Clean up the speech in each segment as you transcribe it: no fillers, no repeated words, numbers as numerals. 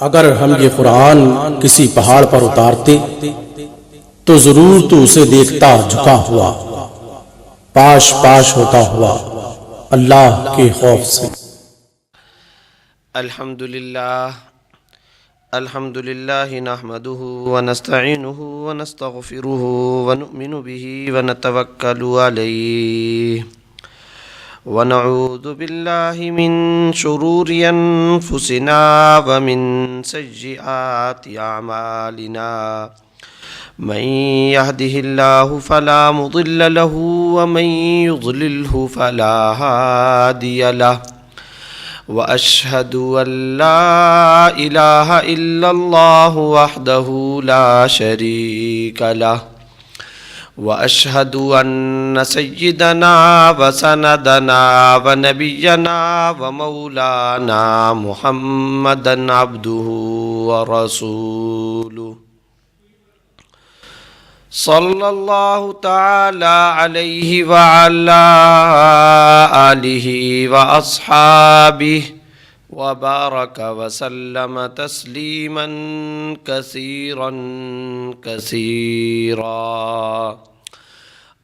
اگر ہم یہ قرآن کسی پہاڑ پر اتارتے تو ضرور تو اسے دیکھتا جھکا ہوا، پاش پاش ہوتا ہوا اللہ کے خوف سے۔ الحمدللہ نحمده ونستعینه ونستغفره ونؤمن به ونتوکل علیہ ونعوذ باللہ من شرور انفسنا ومن سیئات اعمالنا، من يهده الله فلا مضل له ومن يضلله فلا هادي له، وأشهد أن لا إله إلا الله وحده لا شريك له، وأشهد أن سيدنا وسندنا ونبينا ومولانا محمدا عبده ورسوله صلى الله تعالى عليه وعلى آله وأصحابه وبارك وسلم تسليما كثيرا كثيرا.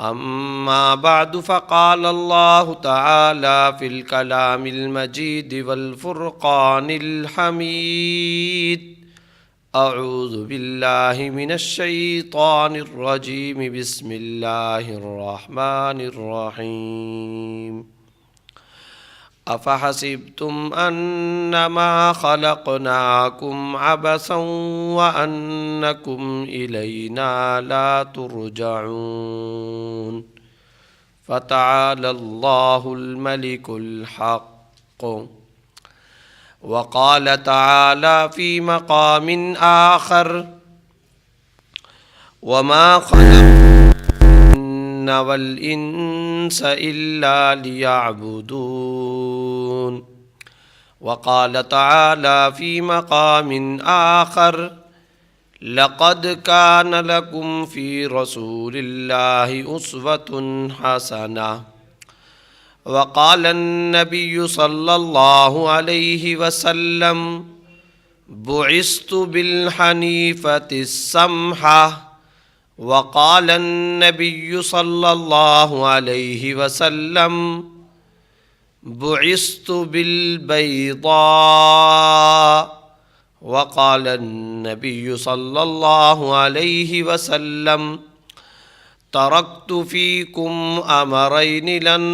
أما بعد، فقال الله تعالى في الكلام المجيد والفرقان الحميد: اعوذ باللہ من الشیطان الرجیم، بسم اللہ الرحمن الرحیم. افحسبتم انما خلقناکم عبثا وانکم الینا لا ترجعون. فتعالى اللہ الملک الحق. وقال تعالى في مقام آخر: وما خلقت الجن والإنس إلا ليعبدون. وقال تعالى في مقام آخر: لقد كان لكم في رسول الله أسوة حسنة. وقال النبي صلى الله عليه وسلم: بعثت بالحنيفة السمحة. وقال النبي صلى الله عليه وسلم: بعثت بالبيضاء. وقال النبي صلى الله عليه وسلم: تركت فيكم أمرين لن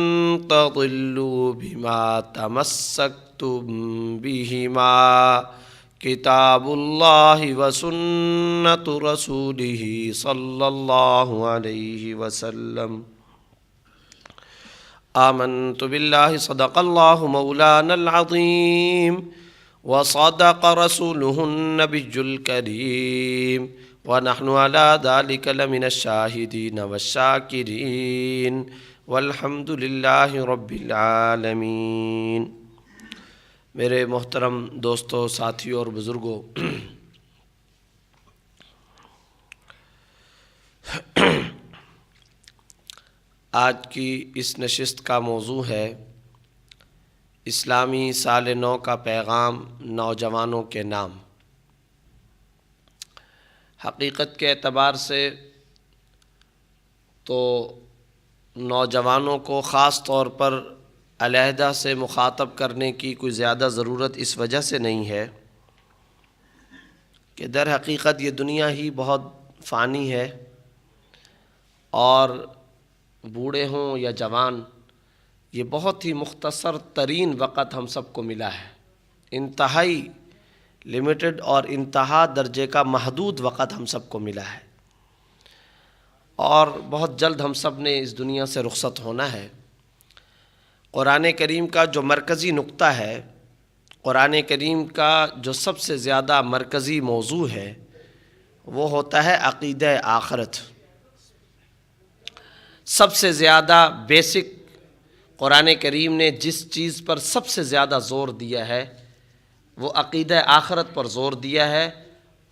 تضلوا بما تمسكتم بهما، كتاب الله وسنة رسوله صلى الله عليه وسلم. آمنت بالله صدق الله مولانا العظيم، وصدق رسوله النبي الكريم، ونحن على ذلك لمن الشاهدين والشاكرين، والحمد لله رب العالمین. میرے محترم دوستوں، ساتھیوں اور بزرگوں، آج کی اس نشست کا موضوع ہے اسلامی سال نو کا پیغام نوجوانوں کے نام. حقیقت کے اعتبار سے تو نوجوانوں کو خاص طور پر علیحدہ سے مخاطب کرنے کی کوئی زیادہ ضرورت اس وجہ سے نہیں ہے کہ در حقیقت یہ دنیا ہی بہت فانی ہے، اور بوڑھے ہوں یا جوان، یہ بہت ہی مختصر ترین وقت ہم سب کو ملا ہے. انتہائی لمیٹڈ اور انتہا درجے کا محدود وقت ہم سب کو ملا ہے، اور بہت جلد ہم سب نے اس دنیا سے رخصت ہونا ہے. قرآن کریم کا جو مرکزی نقطہ ہے، قرآن کریم کا جو سب سے زیادہ مرکزی موضوع ہے، وہ ہوتا ہے عقیدہ آخرت. سب سے زیادہ بیسک قرآن کریم نے جس چیز پر سب سے زیادہ زور دیا ہے وہ عقیدہ آخرت پر زور دیا ہے.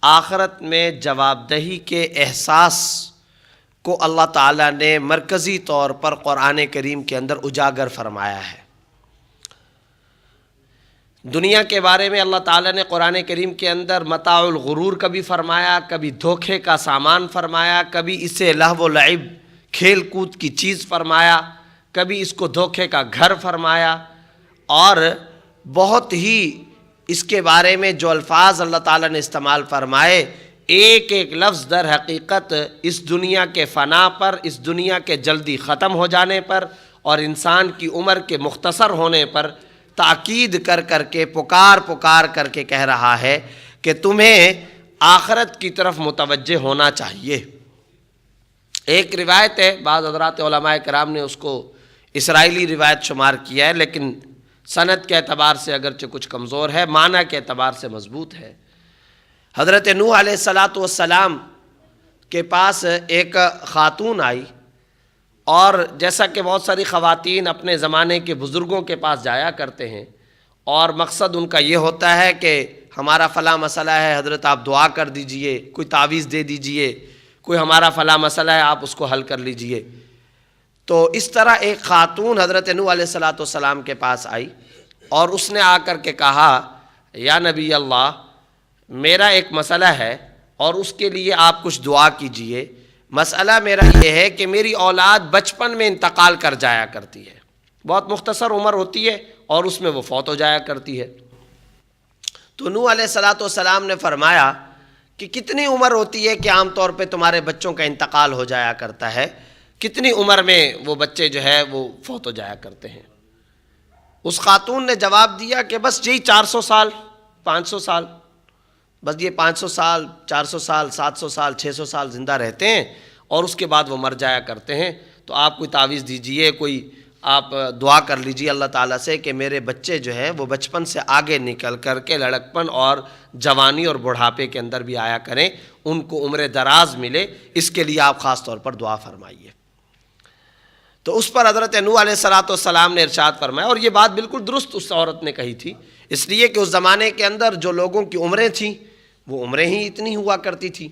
آخرت میں جواب دہی کے احساس کو اللہ تعالیٰ نے مرکزی طور پر قرآن کریم کے اندر اجاگر فرمایا ہے. دنیا کے بارے میں اللہ تعالیٰ نے قرآن کریم کے اندر متاع الغرور کبھی فرمایا، کبھی دھوکے کا سامان فرمایا، کبھی اسے لہو و لعب کھیل کود کی چیز فرمایا، کبھی اس کو دھوکے کا گھر فرمایا، اور بہت ہی اس کے بارے میں جو الفاظ اللہ تعالیٰ نے استعمال فرمائے، ایک ایک لفظ در حقیقت اس دنیا کے فنا پر، اس دنیا کے جلدی ختم ہو جانے پر اور انسان کی عمر کے مختصر ہونے پر تاکید کر کر کے پکار کر کے کہہ رہا ہے کہ تمہیں آخرت کی طرف متوجہ ہونا چاہیے۔ ایک روایت ہے، بعض حضرات علماء کرام نے اس کو اسرائیلی روایت شمار کیا ہے، لیکن سند کے اعتبار سے اگرچہ کچھ کمزور ہے، معنی کے اعتبار سے مضبوط ہے۔ حضرت نوح علیہ السلام کے پاس ایک خاتون آئی، اور جیسا کہ بہت ساری خواتین اپنے زمانے کے بزرگوں کے پاس جایا کرتے ہیں، اور مقصد ان کا یہ ہوتا ہے کہ ہمارا فلاں مسئلہ ہے حضرت آپ دعا کر دیجئے، کوئی تعویذ دے دیجئے، کوئی ہمارا فلاں مسئلہ ہے آپ اس کو حل کر لیجئے۔ تو اس طرح ایک خاتون حضرت نوح علیہ السلام کے پاس آئی، اور اس نے آ کر کے کہا، یا نبی اللہ، میرا ایک مسئلہ ہے اور اس کے لیے آپ کچھ دعا کیجئے۔ مسئلہ میرا یہ ہے کہ میری اولاد بچپن میں انتقال کر جایا کرتی ہے، بہت مختصر عمر ہوتی ہے اور اس میں وہ فوت ہو جایا کرتی ہے۔ تو نوح علیہ السلام نے فرمایا کہ کتنی عمر ہوتی ہے کہ عام طور پہ تمہارے بچوں کا انتقال ہو جایا کرتا ہے، کتنی عمر میں وہ بچے جو ہے وہ فوت ہو جایا کرتے ہیں؟ اس خاتون نے جواب دیا کہ بس یہی 400 سال 500 سال، بس یہ 500 سال 400 سال 700 سال 600 سال زندہ رہتے ہیں اور اس کے بعد وہ مر جایا کرتے ہیں۔ تو آپ کوئی تعویذ دیجئے، کوئی آپ دعا کر لیجئے اللہ تعالیٰ سے کہ میرے بچے جو ہیں وہ بچپن سے آگے نکل کر کے لڑکپن اور جوانی اور بڑھاپے کے اندر بھی آیا کریں، ان کو عمر دراز ملے، اس کے لیے آپ خاص طور پر دعا فرمائیے۔ تو اس پر حضرت نوح علیہ السلام نے ارشاد فرمایا، اور یہ بات بالکل درست اس عورت نے کہی تھی، اس لیے کہ اس زمانے کے اندر جو لوگوں کی عمریں تھیں وہ عمریں ہی اتنی ہوا کرتی تھی۔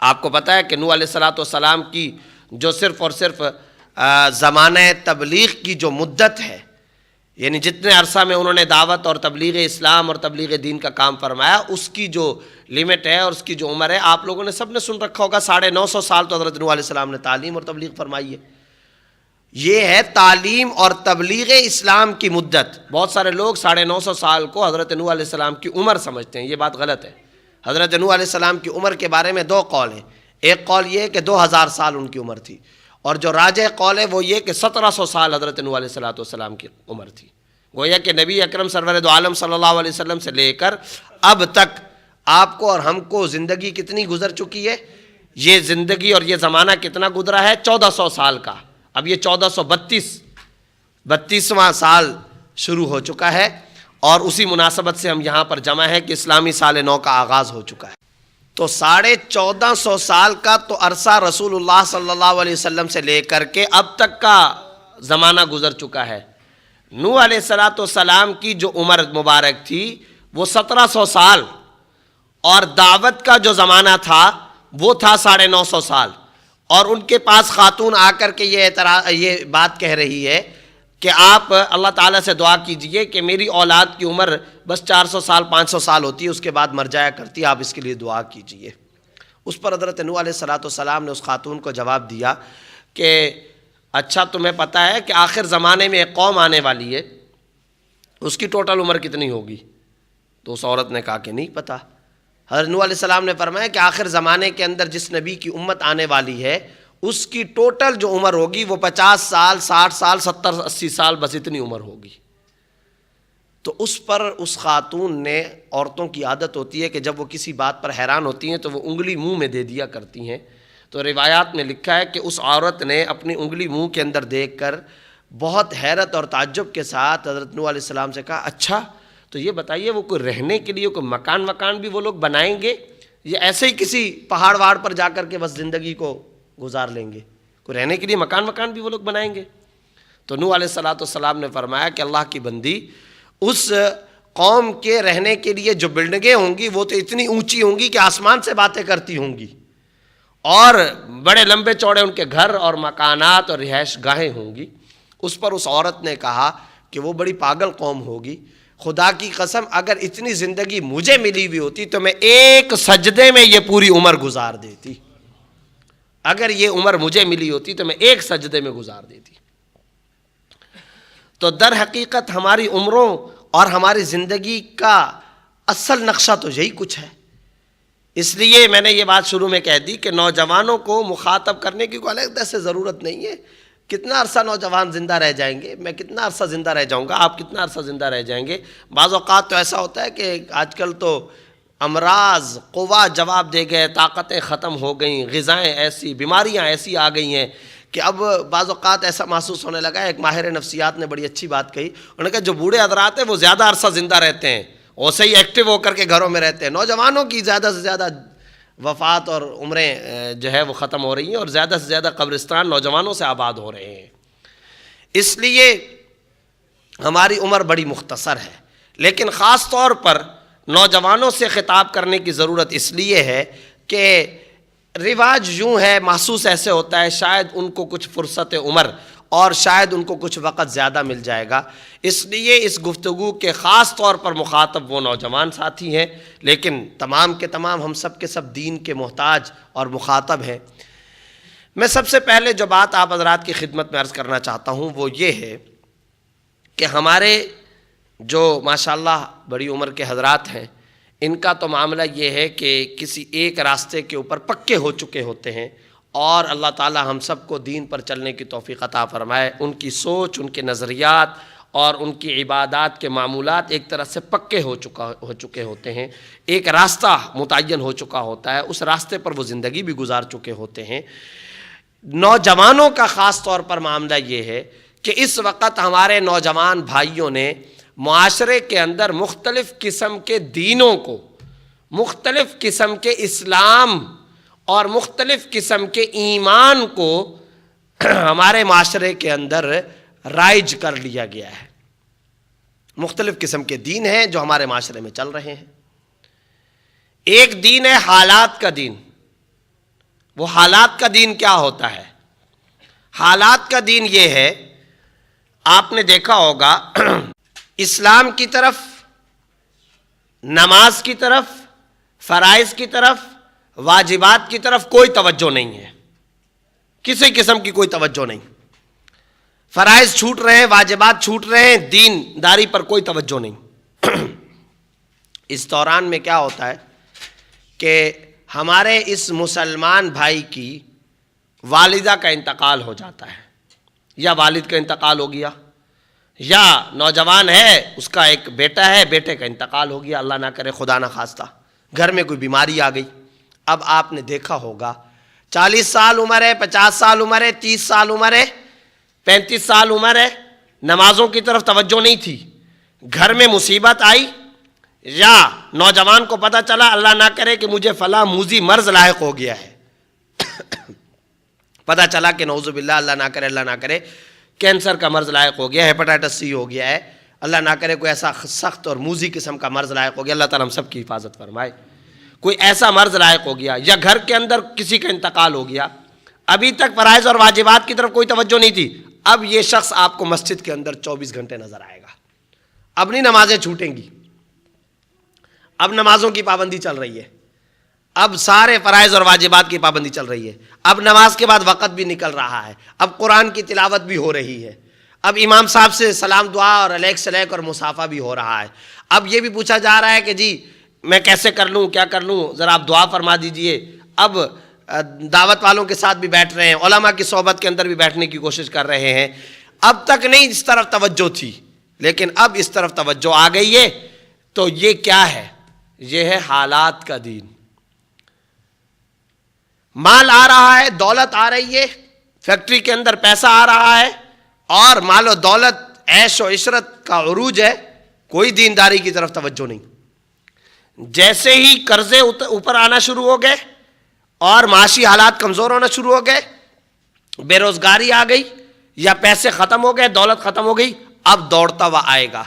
آپ کو پتہ ہے کہ نوح علیہ السلام کی جو صرف اور صرف زمانہ تبلیغ کی جو مدت ہے، یعنی جتنے عرصہ میں انہوں نے دعوت اور تبلیغ اسلام اور تبلیغ دین کا کام فرمایا، اس کی جو لمٹ ہے اور اس کی جو عمر ہے، آپ لوگوں نے سب نے سن رکھا ہوگا، 950 سال تو حضرت نوح علیہ السلام نے تعلیم اور تبلیغ فرمائی ہے۔ یہ ہے تعلیم اور تبلیغ اسلام کی مدت۔ بہت سارے لوگ 950 سال کو حضرت نوح علیہ السلام کی عمر سمجھتے ہیں، یہ بات غلط ہے۔ حضرت نوح علیہ السلام کی عمر کے بارے میں 2 قول ہیں۔ ایک قول یہ ہے کہ 2000 سال ان کی عمر تھی، اور جو راجح قول ہے وہ یہ کہ 1700 سال حضرت نوح علیہ السلام کی عمر تھی۔ گویا کہ نبی اکرم سرور دو عالم صلی اللہ علیہ وسلم سے لے کر اب تک آپ کو اور ہم کو زندگی کتنی گزر چکی ہے؟ یہ زندگی اور یہ زمانہ کتنا گزرا ہے؟ 1400 سال کا۔ اب یہ 1432واں سال شروع ہو چکا ہے، اور اسی مناسبت سے ہم یہاں پر جمع ہیں کہ اسلامی سال نو کا آغاز ہو چکا ہے۔ تو 1450 سال کا تو عرصہ رسول اللہ صلی اللہ علیہ وسلم سے لے کر کے اب تک کا زمانہ گزر چکا ہے۔ نوح علیہ السلام کی جو عمر مبارک تھی وہ 1700 سال، اور دعوت کا جو زمانہ تھا وہ تھا 950 سال۔ اور ان کے پاس خاتون آ کر کے یہ بات کہہ رہی ہے کہ آپ اللہ تعالیٰ سے دعا کیجئے کہ میری اولاد کی عمر بس 400 سال 500 سال ہوتی ہے، اس کے بعد مر جایا کرتی ہے، آپ اس کے لیے دعا کیجئے۔ اس پر حضرت نوح علیہ السلام نے اس خاتون کو جواب دیا کہ اچھا تمہیں پتہ ہے کہ آخر زمانے میں ایک قوم آنے والی ہے، اس کی ٹوٹل عمر کتنی ہوگی؟ تو اس عورت نے کہا کہ نہیں پتہ۔ حضرت نوح علیہ السلام نے فرمایا کہ آخر زمانے کے اندر جس نبی کی امت آنے والی ہے اس کی ٹوٹل جو عمر ہوگی وہ 50 سال 60 سال 70 80 سال، بس اتنی عمر ہوگی۔ تو اس پر اس خاتون نے، عورتوں کی عادت ہوتی ہے کہ جب وہ کسی بات پر حیران ہوتی ہیں تو وہ انگلی منہ میں دے دیا کرتی ہیں، تو روایات میں لکھا ہے کہ اس عورت نے اپنی انگلی منہ کے اندر دیکھ کر بہت حیرت اور تعجب کے ساتھ حضرت نوح علیہ السلام سے کہا، اچھا تو یہ بتائیے وہ کوئی رہنے کے لیے کوئی مکان بھی وہ لوگ بنائیں گے، یا ایسے ہی کسی پہاڑ وہاڑ پر جا کر کے بس زندگی کو گزار لیں گے؟ کوئی رہنے کے لیے مکان بھی وہ لوگ بنائیں گے؟ تو نوح علیہ السلام نے فرمایا کہ اللہ کی بندی، اس قوم کے رہنے کے لیے جو بلڈنگیں ہوں گی وہ تو اتنی اونچی ہوں گی کہ آسمان سے باتیں کرتی ہوں گی، اور بڑے لمبے چوڑے ان کے گھر اور مکانات اور رہائش گاہیں ہوں گی۔ اس پر اس عورت نے کہا کہ وہ بڑی پاگل قوم ہوگی، خدا کی قسم اگر اتنی زندگی مجھے ملی ہوئی ہوتی تو میں ایک سجدے میں یہ پوری عمر گزار دیتی. اگر یہ عمر مجھے ملی ہوتی تو میں ایک سجدے میں گزار دیتی. تو در حقیقت ہماری عمروں اور ہماری زندگی کا اصل نقشہ تو یہی کچھ ہے. اس لیے میں نے یہ بات شروع میں کہہ دی کہ نوجوانوں کو مخاطب کرنے کی کوئی علیحدہ سے ضرورت نہیں ہے. کتنا عرصہ نوجوان زندہ رہ جائیں گے, میں کتنا عرصہ زندہ رہ جاؤں گا, آپ کتنا عرصہ زندہ رہ جائیں گے. بعض اوقات تو ایسا ہوتا ہے کہ آج کل تو امراض قوا جواب دے گئے, طاقتیں ختم ہو گئیں, غذائیں ایسی, بیماریاں ایسی آ گئی ہیں کہ اب بعض اوقات ایسا محسوس ہونے لگا ہے. ایک ماہر نفسیات نے بڑی اچھی بات کہی, انہوں نے کہا جو بوڑھے حضرات ہیں وہ زیادہ عرصہ زندہ رہتے ہیں, ویسے ہی ایکٹیو ہو کر کے گھروں میں رہتے ہیں. نوجوانوں کی زیادہ سے زیادہ وفات اور عمریں جو ہے وہ ختم ہو رہی ہیں, اور زیادہ سے زیادہ قبرستان نوجوانوں سے آباد ہو رہے ہیں. اس لیے ہماری عمر بڑی مختصر ہے. لیکن خاص طور پر نوجوانوں سے خطاب کرنے کی ضرورت اس لیے ہے کہ رواج یوں ہے, محسوس ایسے ہوتا ہے شاید ان کو کچھ فرصت عمر اور شاید ان کو کچھ وقت زیادہ مل جائے گا. اس لیے اس گفتگو کے خاص طور پر مخاطب وہ نوجوان ساتھی ہیں, لیکن تمام کے تمام ہم سب کے سب دین کے محتاج اور مخاطب ہیں. میں سب سے پہلے جو بات آپ حضرات کی خدمت میں عرض کرنا چاہتا ہوں وہ یہ ہے کہ ہمارے جو ماشاءاللہ بڑی عمر کے حضرات ہیں, ان کا تو معاملہ یہ ہے کہ کسی ایک راستے کے اوپر پکے ہو چکے ہوتے ہیں, اور اللہ تعالی ہم سب کو دین پر چلنے کی توفیق عطا فرمائے. ان کی سوچ, ان کے نظریات اور ان کی عبادات کے معمولات ایک طرح سے پکے ہو چکے ہوتے ہیں, ایک راستہ متعین ہو چکا ہوتا ہے, اس راستے پر وہ زندگی بھی گزار چکے ہوتے ہیں. نوجوانوں کا خاص طور پر معاملہ یہ ہے کہ اس وقت ہمارے نوجوان بھائیوں نے معاشرے کے اندر مختلف قسم کے دینوں کو, مختلف قسم کے اسلام اور مختلف قسم کے ایمان کو ہمارے معاشرے کے اندر رائج کر لیا گیا ہے. مختلف قسم کے دین ہیں جو ہمارے معاشرے میں چل رہے ہیں. ایک دین ہے حالات کا دین. وہ حالات کا دین کیا ہوتا ہے؟ حالات کا دین یہ ہے, آپ نے دیکھا ہوگا اسلام کی طرف, نماز کی طرف, فرائض کی طرف, واجبات کی طرف کوئی توجہ نہیں ہے, کسی قسم کی کوئی توجہ نہیں. فرائض چھوٹ رہے ہیں, واجبات چھوٹ رہے ہیں, دین داری پر کوئی توجہ نہیں. اس دوران میں کیا ہوتا ہے کہ ہمارے اس مسلمان بھائی کی والدہ کا انتقال ہو جاتا ہے, یا والد کا انتقال ہو گیا, یا نوجوان ہے اس کا ایک بیٹا ہے, بیٹے کا انتقال ہو گیا, اللہ نہ کرے خدا نہ خواستہ گھر میں کوئی بیماری آ گئی. اب آپ نے دیکھا ہوگا 40 سال عمر ہے, 50 سال عمر ہے, 30 سال عمر ہے, 35 سال عمر ہے, نمازوں کی طرف توجہ نہیں تھی. گھر میں مصیبت آئی, یا نوجوان کو پتہ چلا اللہ نہ کرے کہ مجھے فلاں موذی مرض لاحق ہو گیا ہے, پتہ چلا کہ نعوذ باللہ اللہ نہ کرے کینسر کا مرض لاحق ہو گیا ہے, ہیپاٹائٹس سی ہو گیا ہے, اللہ نہ کرے کوئی ایسا سخت اور موذی قسم کا مرض لاحق ہو گیا, اللہ تعالیٰ ہم سب کی حفاظت فرمائے. کوئی ایسا مرض لاحق ہو گیا, یا گھر کے اندر کسی کا انتقال ہو گیا. ابھی تک فرائض اور واجبات کی طرف کوئی توجہ نہیں تھی, اب یہ شخص آپ کو مسجد کے اندر 24 گھنٹے نظر آئے گا. اب نہیں نمازیں چھوٹیں گی, اب نمازوں کی پابندی چل رہی ہے, اب سارے فرائض اور واجبات کی پابندی چل رہی ہے, اب نماز کے بعد وقت بھی نکل رہا ہے, اب قرآن کی تلاوت بھی ہو رہی ہے, اب امام صاحب سے سلام دعا اور علیک سلیک اور مصافحہ بھی ہو رہا ہے. اب یہ بھی پوچھا جا رہا ہے کہ جی میں کیسے کر لوں, کیا کر لوں, ذرا آپ دعا فرما دیجئے. اب دعوت والوں کے ساتھ بھی بیٹھ رہے ہیں, علماء کی صحبت کے اندر بھی بیٹھنے کی کوشش کر رہے ہیں. اب تک نہیں اس طرف توجہ تھی, لیکن اب اس طرف توجہ آ گئی ہے. تو یہ کیا ہے؟ یہ ہے حالات کا دین. مال آ رہا ہے, دولت آ رہی ہے, فیکٹری کے اندر پیسہ آ رہا ہے, اور مال و دولت عیش و عشرت کا عروج ہے, کوئی دینداری کی طرف توجہ نہیں. جیسے ہی قرضے اوپر آنا شروع ہو گئے اور معاشی حالات کمزور ہونا شروع ہو گئے, بے روزگاری آ گئی, یا پیسے ختم ہو گئے, دولت ختم ہو گئی, اب دوڑتا ہوا آئے گا.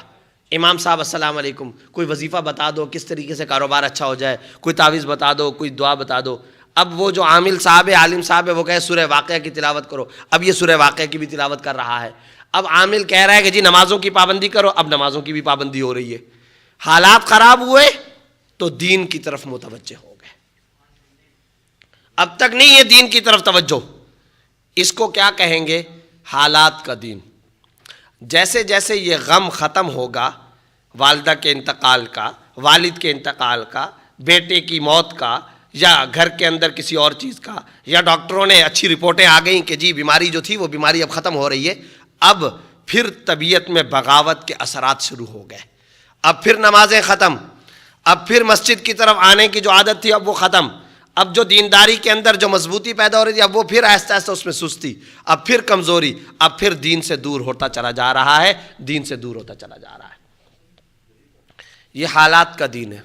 امام صاحب السلام علیکم, کوئی وظیفہ بتا دو, کس طریقے سے کاروبار اچھا ہو جائے, کوئی تعویذ بتا دو, کوئی دعا بتا دو. اب وہ جو عامل صاحب ہے, عالم صاحب ہے, وہ کہے سورہ واقعہ کی تلاوت کرو, اب یہ سورہ واقعہ کی بھی تلاوت کر رہا ہے. اب عامل کہہ رہا ہے کہ جی نمازوں کی پابندی کرو، اب نمازوں کی بھی پابندی ہو رہی ہے. حالات خراب ہوئے تو دین کی طرف متوجہ ہو گئے. اب تک نہیں ہے دین کی طرف توجہ. اس کو کیا کہیں گے؟ حالات کا دین. جیسے جیسے یہ غم ختم ہوگا، والدہ کے انتقال کا، والد کے انتقال کا، بیٹے کی موت کا، یا گھر کے اندر کسی اور چیز کا، یا ڈاکٹروں نے اچھی رپورٹیں آ گئیں کہ جی بیماری جو تھی وہ بیماری اب ختم ہو رہی ہے، اب پھر طبیعت میں بغاوت کے اثرات شروع ہو گئے. اب پھر نمازیں ختم، اب پھر مسجد کی طرف آنے کی جو عادت تھی اب وہ ختم، اب جو دینداری کے اندر جو مضبوطی پیدا ہو رہی تھی اب وہ پھر آہستہ آہستہ اس میں سستی، اب پھر کمزوری، اب پھر دین سے دور ہوتا چلا جا رہا ہے، دین سے دور ہوتا چلا جا رہا ہے. یہ حالات کا دین ہے.